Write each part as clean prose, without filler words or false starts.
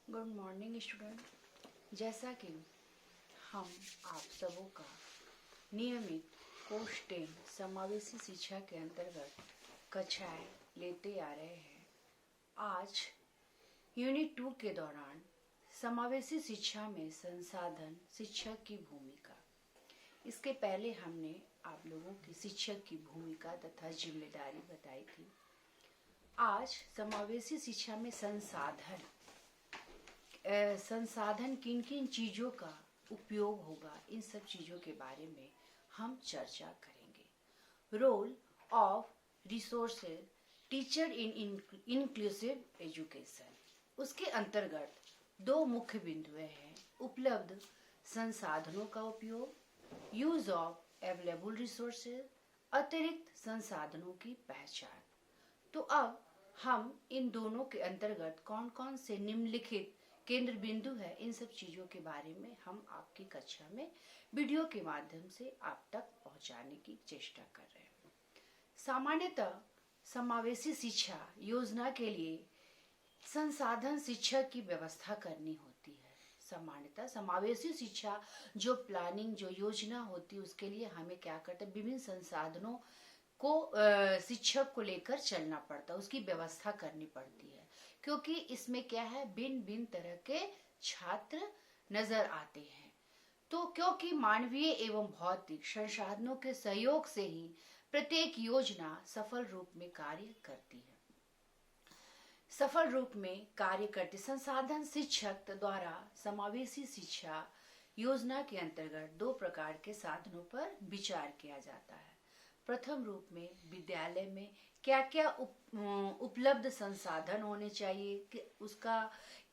Good morning student. जैसा कि हम आप सबों का नियमित कोर्स 10 समावेशी शिक्षा के अंतर्गत कक्षाएं लेते आ रहे हैं, आज यूनिट 2 के दौरान समावेशी शिक्षा में संसाधन शिक्षक की भूमिका। इसके पहले हमने आप लोगों की शिक्षक की भूमिका तथा जिम्मेदारी बताई थी। आज समावेशी शिक्षा में संसाधन किन किन चीज़ों का उपयोग होगा, इन सब चीज़ों के बारे में हम चर्चा करेंगे। Role of resources teacher in inclusive education, उसके अंतर्गत दो मुख्य बिंदुएं हैं: उपलब्ध संसाधनों का उपयोग, यूज ऑफ अवेलेबल रिसोर्सेज, अतिरिक्त संसाधनों की पहचान। तो अब हम इन दोनों के अंतर्गत कौन कौन से निम्नलिखित केंद्र बिंदु है, इन सब चीजों के बारे में हम आपकी कक्षा में वीडियो के माध्यम से आप तक पहुंचाने की चेष्टा कर रहे हैं। सामान्यतः समावेशी शिक्षा योजना के लिए संसाधन शिक्षक की व्यवस्था करनी होती है। सामान्यतः समावेशी शिक्षा जो प्लानिंग, जो योजना होती है, उसके लिए हमें क्या करते हैं, विभिन्न संसाधनों को शिक्षक को लेकर चलना पड़ता है, उसकी व्यवस्था करनी पड़ती है, क्योंकि इसमें क्या है, भिन्न भिन्न तरह के छात्र नजर आते हैं। तो क्योंकि मानवीय एवं भौतिक संसाधनों के सहयोग से ही प्रत्येक योजना सफल रूप में कार्य करती है। संसाधन शिक्षक द्वारा समावेशी शिक्षा योजना के अंतर्गत दो प्रकार के साधनों पर विचार किया जाता है। प्रथम रूप में विद्यालय में क्या क्या उपलब्ध संसाधन होने चाहिए कि उसका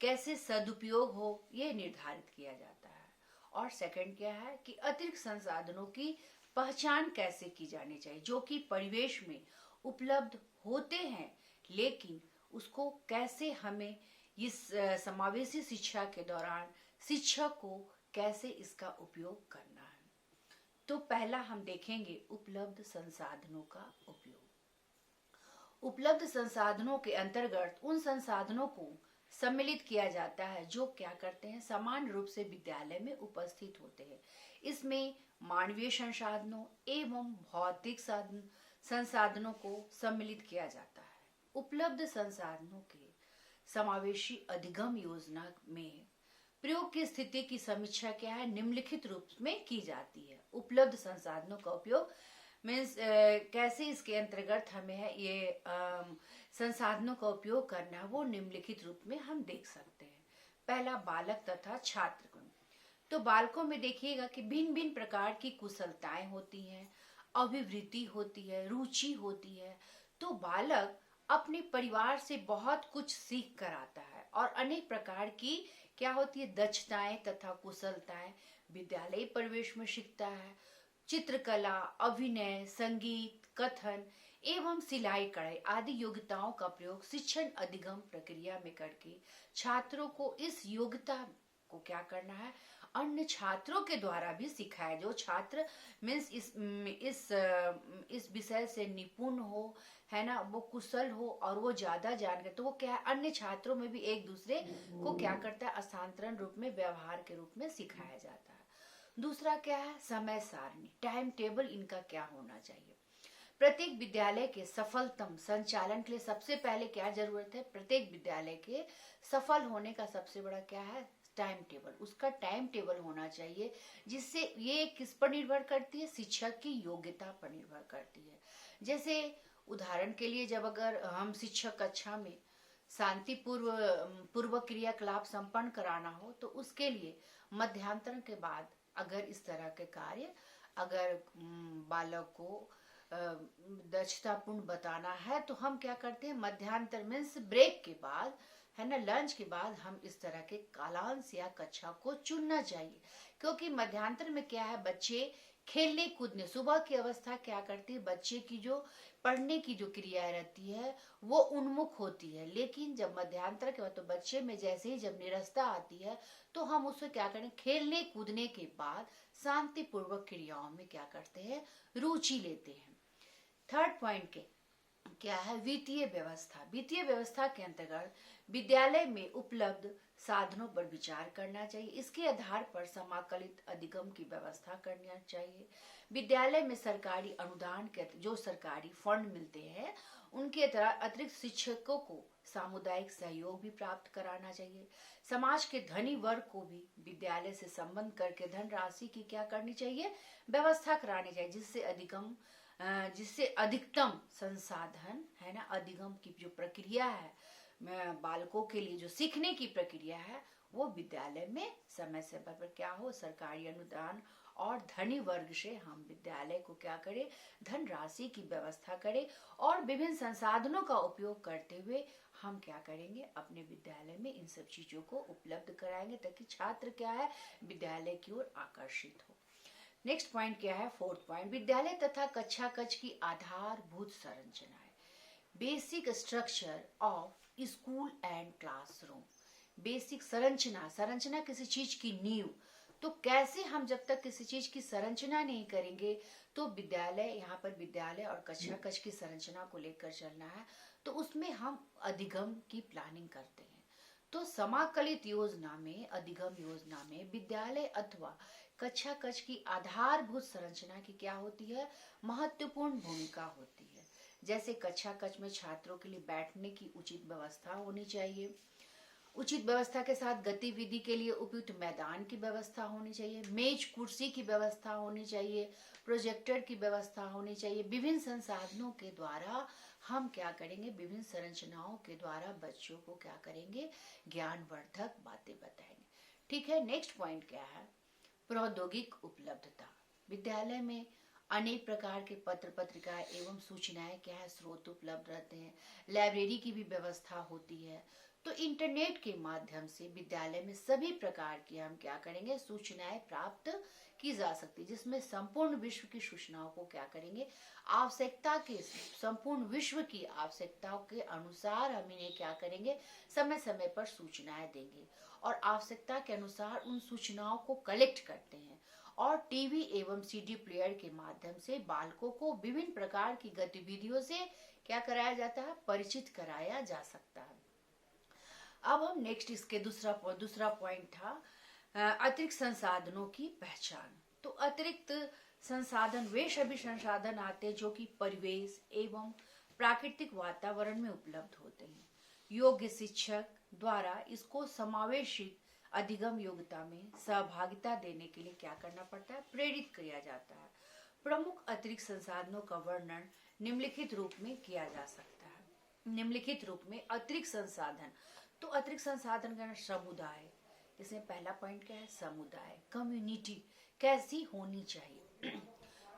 कैसे सदुपयोग हो, ये निर्धारित किया जाता है। और सेकंड क्या है कि अतिरिक्त संसाधनों की पहचान कैसे की जानी चाहिए, जो कि परिवेश में उपलब्ध होते हैं, लेकिन उसको कैसे हमें इस समावेशी शिक्षा के दौरान शिक्षक को कैसे इसका उपयोग करना है। तो पहला हम देखेंगे उपलब्ध संसाधनों का उपयोग। उपलब्ध संसाधनों के अंतर्गत उन संसाधनों को सम्मिलित किया जाता है जो क्या करते हैं, समान रूप से विद्यालय में उपस्थित होते हैं। इसमें मानवीय संसाधनों एवं भौतिक संसाधनों को सम्मिलित किया जाता है। उपलब्ध संसाधनों के समावेशी अधिगम योजना में प्रयोग की स्थिति की समीक्षा क्या है, निम्नलिखित रूप में की जाती है। उपलब्ध संसाधनों का उपयोग मीन्स कैसे इसके अंतर्गत हमें है ये संसाधनों का उपयोग करना है, वो निम्नलिखित रूप में हम देख सकते हैं। पहला, बालक तथा छात्र गुण। तो बालकों में देखिएगा कि भिन्न भिन्न प्रकार की कुशलताएं होती हैं, अभिवृत्ति होती है, रुचि होती है। तो बालक अपने परिवार से बहुत कुछ सीख कर आता है और अनेक प्रकार की क्या होती है, दक्षताएं तथा कुशलताएं विद्यालय परिवेश में सीखता है। चित्रकला, अभिनय, संगीत, कथन एवं सिलाई कढ़ाई आदि योग्यताओं का प्रयोग शिक्षण अधिगम प्रक्रिया में करके छात्रों को इस योग्यता को क्या करना है, अन्य छात्रों के द्वारा भी सिखाया। जो छात्र मीन्स इस विषय से निपुण हो, है ना, वो कुशल हो और वो ज्यादा जान गए, तो वो क्या है, अन्य छात्रों में भी एक दूसरे को क्या करता है, हस्तांतरण रूप में, व्यवहार के रूप में सिखाया जाता है। दूसरा क्या है, समय सारणी, टाइम टेबल इनका क्या होना चाहिए। प्रत्येक विद्यालय के सफलतम संचालन के लिए सबसे पहले क्या जरूरत है, प्रत्येक विद्यालय के सफल होने का सबसे बड़ा क्या है, टाइम टेबल। उसका टाइम टेबल होना चाहिए, जिससे ये किस पर निर्भर करती है, शिक्षक की योग्यता पर निर्भर करती है। जैसे उदाहरण के लिए, जब अगर हम शिक्षक कक्षा में शांति पूर्व क्रियाकलाप संपन्न कराना हो, तो उसके लिए मध्यांतर के बाद अगर इस तरह के कार्य अगर बालक को दक्षतापूर्ण बताना है, तो हम क्या करते हैं, मध्यांतर मीन्स ब्रेक के बाद, है ना, लंच के बाद हम इस तरह के कालांश या कक्षा को चुनना चाहिए। क्योंकि मध्यांतर में क्या है, बच्चे खेलने कूदने, सुबह की अवस्था क्या करती है, बच्चे की जो पढ़ने की जो क्रिया रहती है वो उन्मुख होती है। लेकिन जब मध्यांतर के बाद, तो बच्चे में जैसे ही जब निरस्ता आती है, तो हम उसको क्या करें, खेलने कूदने के बाद शांतिपूर्वक क्रियाओं में क्या करते हैं, रुचि लेते हैं। थर्ड पॉइंट के क्या है वित्तीय व्यवस्था। वित्तीय व्यवस्था के अंतर्गत विद्यालय में उपलब्ध साधनों पर विचार करना चाहिए। इसके आधार पर समाकलित अधिगम की व्यवस्था करना चाहिए। विद्यालय में सरकारी अनुदान के जो सरकारी फंड मिलते हैं उनके अतिरिक्त शिक्षकों को सामुदायिक सहयोग भी प्राप्त कराना चाहिए। समाज के धनी वर्ग को भी विद्यालय से संबंध करके धनराशि की क्या करनी चाहिए, व्यवस्था करानी चाहिए, जिससे अधिकतम संसाधन है ना, अधिगम की जो प्रक्रिया है बालकों के लिए जो सीखने की प्रक्रिया है वो विद्यालय में समय समय पर क्या हो, सरकारी अनुदान और धनी वर्ग से हम विद्यालय को क्या करें, धनराशि की व्यवस्था करें और विभिन्न संसाधनों का उपयोग करते हुए हम क्या करेंगे, अपने विद्यालय में इन सब चीजों को उपलब्ध कराएंगे ताकि छात्र क्या है, विद्यालय की ओर आकर्षित हो। नेक्स्ट पॉइंट क्या है, फोर्थ पॉइंट, विद्यालय तथा कक्षा कक्ष की आधारभूत संरचनाएं, basic structure of school and classroom. Basic संरचना किसी चीज की नींव। तो कैसे हम जब तक किसी चीज की संरचना नहीं करेंगे तो विद्यालय, यहाँ पर विद्यालय और कक्षा कक्ष की संरचना को लेकर चलना है, तो उसमें हम अधिगम की प्लानिंग करते हैं। तो समाकलित योजना में, अधिगम योजना में विद्यालय अथवा कक्षा कक्ष की आधारभूत संरचना की क्या होती है, महत्वपूर्ण भूमिका होती है। जैसे कक्षा कक्ष में छात्रों के लिए बैठने की उचित व्यवस्था होनी चाहिए। उचित व्यवस्था के साथ गतिविधि के लिए उपयुक्त मैदान की व्यवस्था होनी चाहिए, मेज कुर्सी की व्यवस्था होनी चाहिए, प्रोजेक्टर की व्यवस्था होनी चाहिए। विभिन्न संसाधनों के द्वारा हम क्या करेंगे, विभिन्न संरचनाओं के द्वारा बच्चों को क्या करेंगे, ज्ञानवर्धक बातें बताएंगे। ठीक है, नेक्स्ट पॉइंट क्या है, प्रौद्योगिक उपलब्धता। विद्यालय में अनेक प्रकार के पत्र पत्रिकाएं एवं सूचनाएं क्या है, स्रोत उपलब्ध रहते हैं। लाइब्रेरी की भी व्यवस्था होती है। तो इंटरनेट के माध्यम से विद्यालय में सभी प्रकार की हम क्या करेंगे, सूचनाएं प्राप्त की जा सकती है, जिसमें संपूर्ण विश्व की सूचनाओं को क्या करेंगे, आवश्यकता के, संपूर्ण विश्व की आवश्यकताओं के अनुसार हम इन्हें क्या करेंगे, समय समय पर सूचनाएं देंगे और आवश्यकता के अनुसार उन सूचनाओं को कलेक्ट करते हैं और टीवी एवं सीडी प्लेयर के माध्यम से बालकों को विभिन्न प्रकार की गतिविधियों से क्या कराया जाता है, परिचित कराया जा सकता है। अब हम नेक्स्ट इसके दूसरा पॉइंट था अतिरिक्त संसाधनों की पहचान। तो अतिरिक्त संसाधन वे सभी संसाधन आते हैं जो कि परिवेश एवं प्राकृतिक वातावरण में उपलब्ध होते हैं। योग्य शिक्षक द्वारा इसको समावेशित अधिगम योग्यता में सहभागिता देने के लिए क्या करना पड़ता है, प्रेरित किया जाता है। प्रमुख अतिरिक्त संसाधनों का वर्णन निम्नलिखित रूप में किया जा सकता है। निम्नलिखित रूप में अतिरिक्त संसाधन, तो अतिरिक्त संसाधन का समुदाय, इसमें पहला पॉइंट क्या है, समुदाय, कम्युनिटी कैसी होनी चाहिए।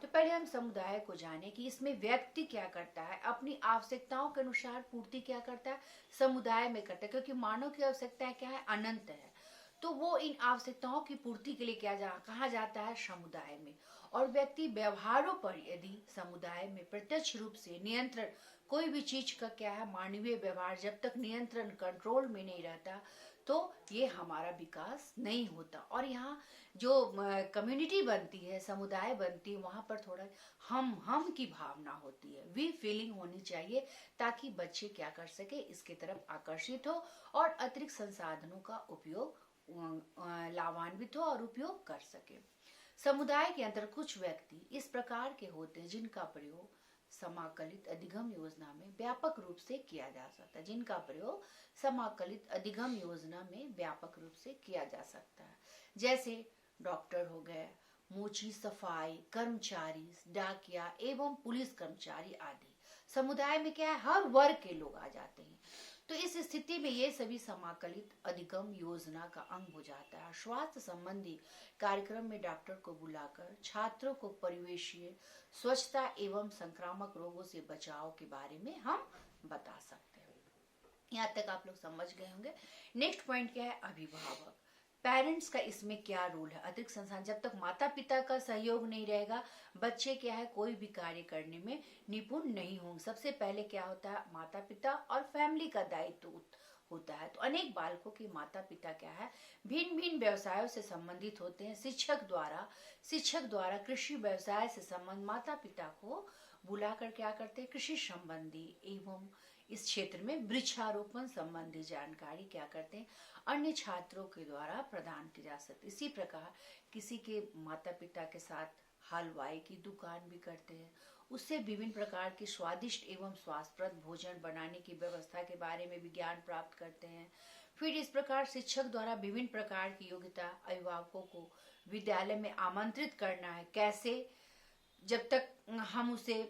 तो पहले हम समुदाय को जाने कि इसमें व्यक्ति क्या करता है, अपनी आवश्यकताओं के अनुसार पूर्ति क्या करता है, समुदाय में करता है, क्योंकि मानव की आवश्यकताएं क्या है, अनंत है। तो वो इन आवश्यकताओं की पूर्ति के लिए कहा जाता है समुदाय में। और व्यक्ति व्यवहारों पर यदि समुदाय में प्रत्यक्ष रूप से नियंत्रण, कोई भी चीज का क्या है, मानवीय व्यवहार जब तक नियंत्रण कंट्रोल में नहीं रहता तो ये हमारा विकास नहीं होता। और यहाँ जो कम्युनिटी बनती है, समुदाय बनती है, वहां पर थोड़ा हम की भावना होती है, वी फीलिंग होनी चाहिए, ताकि बच्चे क्या कर सके, इसके तरफ आकर्षित हो और अतिरिक्त संसाधनों का उपयोग लाभान्वित हो और उपयोग कर सके। समुदाय के अंदर कुछ व्यक्ति इस प्रकार के होते हैं जिनका प्रयोग समाकलित अधिगम योजना में व्यापक रूप से किया जा सकता है, जिनका प्रयोग समाकलित अधिगम योजना में व्यापक रूप से किया जा सकता है। जैसे डॉक्टर हो गए, मोची सफाई कर्मचारी, डाकिया एवं पुलिस कर्मचारी आदि। समुदाय में क्या है, हर वर्ग के लोग आ जाते हैं। तो इस स्थिति में ये सभी समाकलित अधिगम योजना का अंग हो जाता है। स्वास्थ्य संबंधी कार्यक्रम में डॉक्टर को बुलाकर छात्रों को परिवेशीय स्वच्छता एवं संक्रामक रोगों से बचाव के बारे में हम बता सकते हैं। यहाँ तक आप लोग समझ गए होंगे। नेक्स्ट पॉइंट क्या है, अभिभावक, पेरेंट्स का इसमें क्या रोल है। अतिरिक्त संसाधन, जब तक माता पिता का सहयोग नहीं रहेगा बच्चे क्या है, कोई भी कार्य करने में निपुण नहीं होंगे। सबसे पहले क्या होता है, माता पिता और फैमिली का दायित्व होता है। तो अनेक बालकों के माता पिता क्या है, भिन्न भिन्न व्यवसायों से संबंधित होते हैं। शिक्षक द्वारा कृषि व्यवसाय से संबंध माता पिता को बुलाकर क्या करते हैं, कृषि संबंधी एवं इस क्षेत्र में वृक्षारोपण संबंधी जानकारी क्या करते हैं, अन्य छात्रों के द्वारा प्रदान की जा सकती है। इसी प्रकार किसी के माता पिता के साथ हलवाई की दुकान भी करते हैं, उससे विभिन्न प्रकार के स्वादिष्ट एवं स्वास्थ्यप्रद भोजन बनाने की व्यवस्था के बारे में भी ज्ञान प्राप्त करते हैं। फिर इस प्रकार शिक्षक द्वारा विभिन्न प्रकार की योग्यता अभिभावकों को विद्यालय में आमंत्रित करना है। कैसे, जब तक हम उसे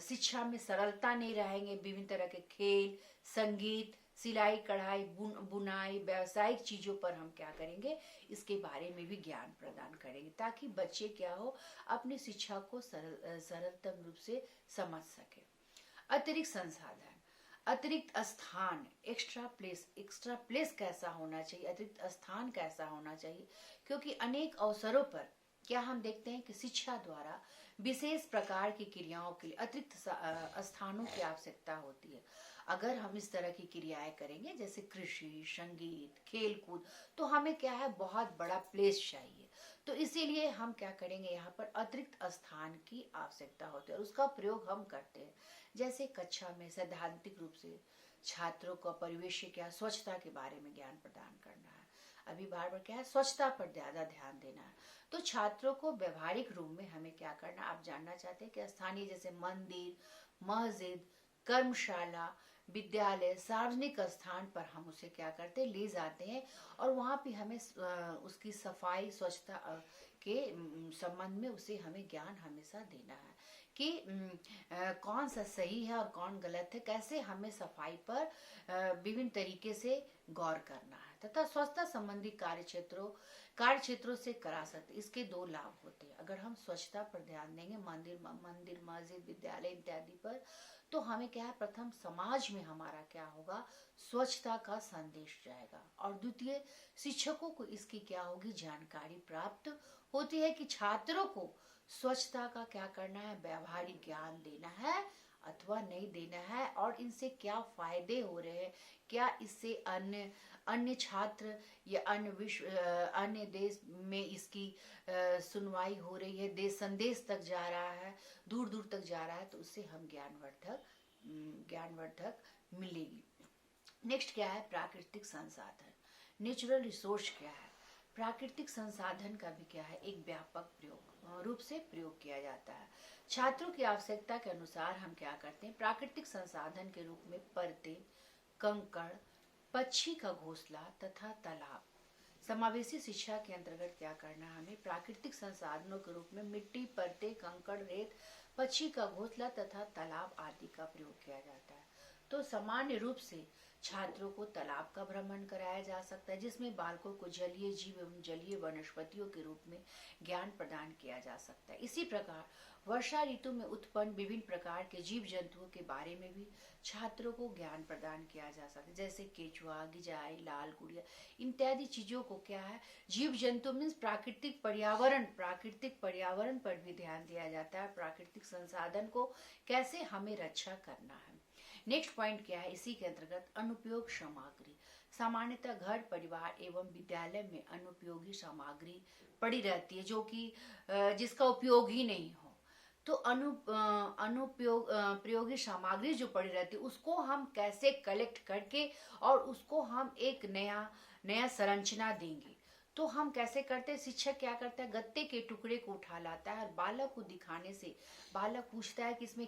शिक्षा में सरलता नहीं रहेंगे, विभिन्न तरह के खेल, संगीत, सिलाई कढ़ाई, बुनाई, व्यावसायिक चीजों पर हम क्या करेंगे, इसके बारे में भी ज्ञान प्रदान करेंगे, ताकि बच्चे क्या हो, अपनी शिक्षा को सरलतम रूप से समझ सके। अतिरिक्त संसाधन, अतिरिक्त स्थान, एक्स्ट्रा प्लेस कैसा होना चाहिए, अतिरिक्त स्थान कैसा होना चाहिए, क्योंकि अनेक अवसरों पर क्या हम देखते हैं कि शिक्षा द्वारा विशेष प्रकार की क्रियाओं के लिए अतिरिक्त स्थानों की आवश्यकता होती है। अगर हम इस तरह की क्रियाएं करेंगे जैसे कृषि, संगीत, खेल कूद, तो हमें क्या है, बहुत बड़ा प्लेस चाहिए। तो इसीलिए हम क्या करेंगे, यहाँ पर अतिरिक्त स्थान की आवश्यकता होती है और उसका प्रयोग हम करते हैं। जैसे कक्षा में सैद्धांतिक रूप से छात्रों को परिवेश क्या, स्वच्छता के बारे में ज्ञान प्रदान करना है। अभी बार बार क्या है, स्वच्छता पर ज्यादा ध्यान देना है। तो छात्रों को व्यवहारिक रूप में हमें क्या करना, आप जानना चाहते हैं कि स्थानीय जैसे मंदिर, मस्जिद, कर्मशाला, विद्यालय, सार्वजनिक स्थान पर हम उसे क्या करते हैं, ले जाते हैं और वहाँ पे हमें उसकी सफाई, स्वच्छता के संबंध में उसे हमें ज्ञान हमेशा देना है कि कौन सा सही है और कौन गलत है, कैसे हमें सफाई पर विभिन्न तरीके से गौर करना है, तथा स्वच्छता संबंधी कार्य क्षेत्रों से करा सकते। इसके दो लाभ होते हैं। अगर हम स्वच्छता पर ध्यान देंगे, मंदिर, मस्जिद, विद्यालय इत्यादि पर, तो हमें क्या है, प्रथम समाज में हमारा क्या होगा, स्वच्छता का संदेश जाएगा, और द्वितीय शिक्षकों को इसकी क्या होगी, जानकारी प्राप्त होती है कि छात्रों को स्वच्छता का क्या करना है, व्यवहारिक ज्ञान देना है अथवा नहीं देना है, और इनसे क्या फायदे हो रहे हैं, क्या इससे अन्य छात्र या अन्य देश में इसकी सुनवाई हो रही है, देश संदेश तक जा रहा है, दूर दूर तक जा रहा है, तो उससे हम ज्ञानवर्धक मिलेगी। नेक्स्ट क्या है, प्राकृतिक संसाधन, नेचुरल रिसोर्स क्या है। प्राकृतिक संसाधन का भी क्या है, एक व्यापक रूप से प्रयोग किया जाता है। छात्रों की आवश्यकता के अनुसार हम क्या करते हैं, प्राकृतिक संसाधन के रूप में परतें, कंकड़, पक्षी का घोंसला तथा तालाब। समावेशी शिक्षा के अंतर्गत क्या करना है, हमें प्राकृतिक संसाधनों के रूप में मिट्टी, परतें, कंकड़, रेत, पक्षी का घोंसला तथा तालाब आदि का प्रयोग किया जाता है। तो सामान्य रूप से छात्रों को तालाब का भ्रमण कराया जा सकता है, जिसमें बालकों को जलीय जीव एवं जलीय वनस्पतियों के रूप में ज्ञान प्रदान किया जा सकता है। इसी प्रकार वर्षा ऋतु में उत्पन्न विभिन्न प्रकार के जीव जंतुओं के बारे में भी छात्रों को ज्ञान प्रदान किया जा सकता है, जैसे केचुआ, गिजाई, लाल गुड़िया इत्यादि चीजों को क्या है, जीव जंतु मीन्स प्राकृतिक पर्यावरण पर भी ध्यान दिया जाता है। प्राकृतिक संसाधन को कैसे हमें रक्षा करना है। नेक्स्ट पॉइंट क्या है, इसी के अंतर्गत अनुपयोग सामग्री। सामान्यतः घर, परिवार एवं विद्यालय में अनुपयोगी सामग्री पड़ी रहती है, जो कि जिसका उपयोग ही नहीं हो। तो प्रयोगी सामग्री जो पड़ी रहती है, उसको हम कैसे कलेक्ट करके और उसको हम एक नया संरचना देंगे। तो हम कैसे करते हैं, शिक्षक क्या करता है, गत्ते के टुकड़े को उठा लाता है और बालक को दिखाने से बालक पूछता है कि इसमें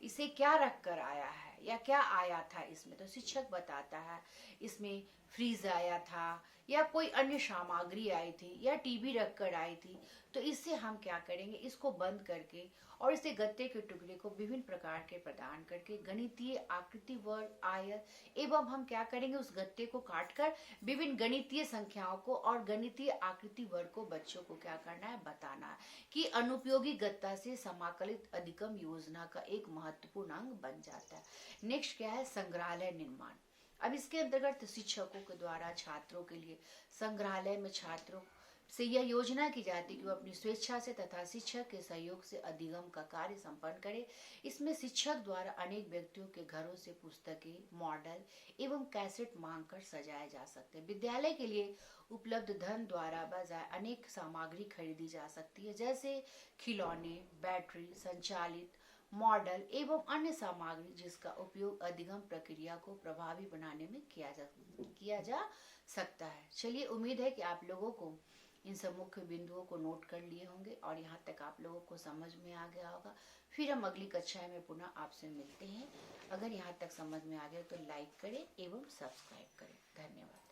इसे क्या रख कर आया है या क्या आया था इसमें। तो शिक्षक बताता है इसमें फ्रीज आया था या कोई अन्य सामग्री आई थी या टीवी रख कर आई थी। तो इससे हम क्या करेंगे, इसको बंद करके और इसे गत्ते के टुकड़े को विभिन्न प्रकार के प्रदान करके गणितीय आकृति, वर्ग, आयत एवं हम क्या करेंगे, उस गत्ते को काटकर विभिन्न गणितीय संख्याओं को और गणितीय आकृति वर्ग को बच्चों को क्या करना है, बताना है कि अनुपयोगी गत्ता से समाकलित अधिगम योजना का एक महत्वपूर्ण अंग बन जाता है। नेक्स्ट क्या है, संग्रहालय निर्माण। अब इसके अंतर्गत शिक्षकों के द्वारा छात्रों के लिए संग्रहालय में से यह योजना की जाती है कि वो अपनी स्वेच्छा से तथा शिक्षक के सहयोग से अधिगम का कार्य संपन्न करे। इसमें शिक्षक द्वारा अनेक व्यक्तियों के घरों से पुस्तकें, मॉडल एवं कैसेट मांग कर सजाए जा सकते हैं। विद्यालय के लिए उपलब्ध धन द्वारा बजाय अनेक सामग्री खरीदी जा सकती है, जैसे खिलौने, बैटरी संचालित मॉडल एवं अन्य सामग्री, जिसका उपयोग अधिगम प्रक्रिया को प्रभावी बनाने में किया जा सकता है। चलिए, उम्मीद है कि आप लोगों को इन सब मुख्य बिंदुओं को नोट कर लिए होंगे और यहाँ तक आप लोगों को समझ में आ गया होगा। फिर हम अगली कक्षा में पुनः आपसे मिलते हैं। अगर यहाँ तक समझ में आ गया तो लाइक करें एवं सब्सक्राइब करें। धन्यवाद।